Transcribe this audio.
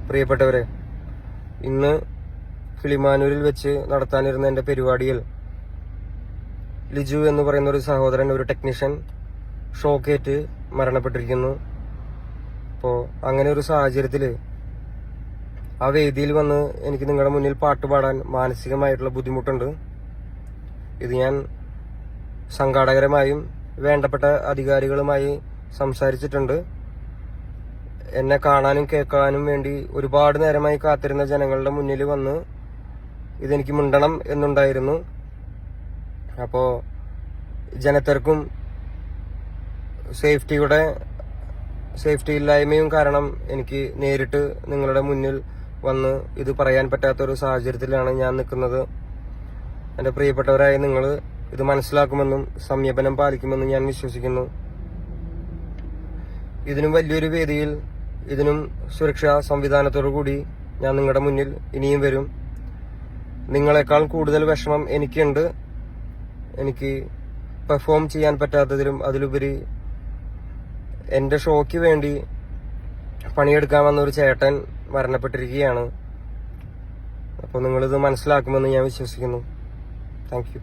പ്രിയപ്പെട്ടവരെ, ഇന്ന് കിളിമാനൂരിൽ വെച്ച് നടത്താനിരുന്ന എൻ്റെ പരിപാടിയിൽ ലിജു എന്ന് പറയുന്ന ഒരു സഹോദരൻ, ഒരു ടെക്നീഷ്യൻ, ഷോക്കേറ്റ് മരണപ്പെട്ടിരിക്കുന്നു. അപ്പോൾ അങ്ങനെ ഒരു സാഹചര്യത്തിൽ ആ വേദിയിൽ വന്ന് എനിക്ക് നിങ്ങളുടെ മുന്നിൽ പാട്ട് പാടാൻ മാനസികമായിട്ടുള്ള ബുദ്ധിമുട്ടുണ്ട്. ഇത് ഞാൻ സംഘാടകരുമായും വേണ്ടപ്പെട്ട അധികാരികളുമായി സംസാരിച്ചിട്ടുണ്ട്. എന്നെ കാണാനും കേൾക്കാനും വേണ്ടി ഒരുപാട് നേരമായി കാത്തിരുന്ന ജനങ്ങളുടെ മുന്നിൽ വന്ന് ഇതെനിക്ക് മിണ്ടണം എന്നുണ്ടായിരുന്നു. അപ്പോൾ ജനത്തിരക്കും സേഫ്റ്റി ഇല്ലായ്മയും കാരണം എനിക്ക് നേരിട്ട് നിങ്ങളുടെ മുന്നിൽ വന്ന് ഇത് പറയാൻ പറ്റാത്തൊരു സാഹചര്യത്തിലാണ് ഞാൻ നിൽക്കുന്നത്. എൻ്റെ പ്രിയപ്പെട്ടവരായ നിങ്ങൾ ഇത് മനസ്സിലാക്കുമെന്നും സംയമനം പാലിക്കുമെന്നും ഞാൻ വിശ്വസിക്കുന്നു. ഇതിനും വലിയൊരു വേദിയിൽ, ഇതിനും സുരക്ഷാ സംവിധാനത്തോടു കൂടി ഞാൻ നിങ്ങളുടെ മുന്നിൽ ഇനിയും വരും. നിങ്ങളെക്കാൾ കൂടുതൽ വിഷമം എനിക്കുണ്ട്. എനിക്ക് പെർഫോം ചെയ്യാൻ പറ്റാത്തതിലും അതിലുപരി എൻ്റെ ഷോയ്ക്ക് വേണ്ടി പണിയെടുക്കാൻ വന്ന ഒരു ചേട്ടൻ മരണപ്പെട്ടിരിക്കുകയാണ്. അപ്പോൾ നിങ്ങളിത് മനസ്സിലാക്കുമെന്ന് ഞാൻ വിശ്വസിക്കുന്നു. Thank you.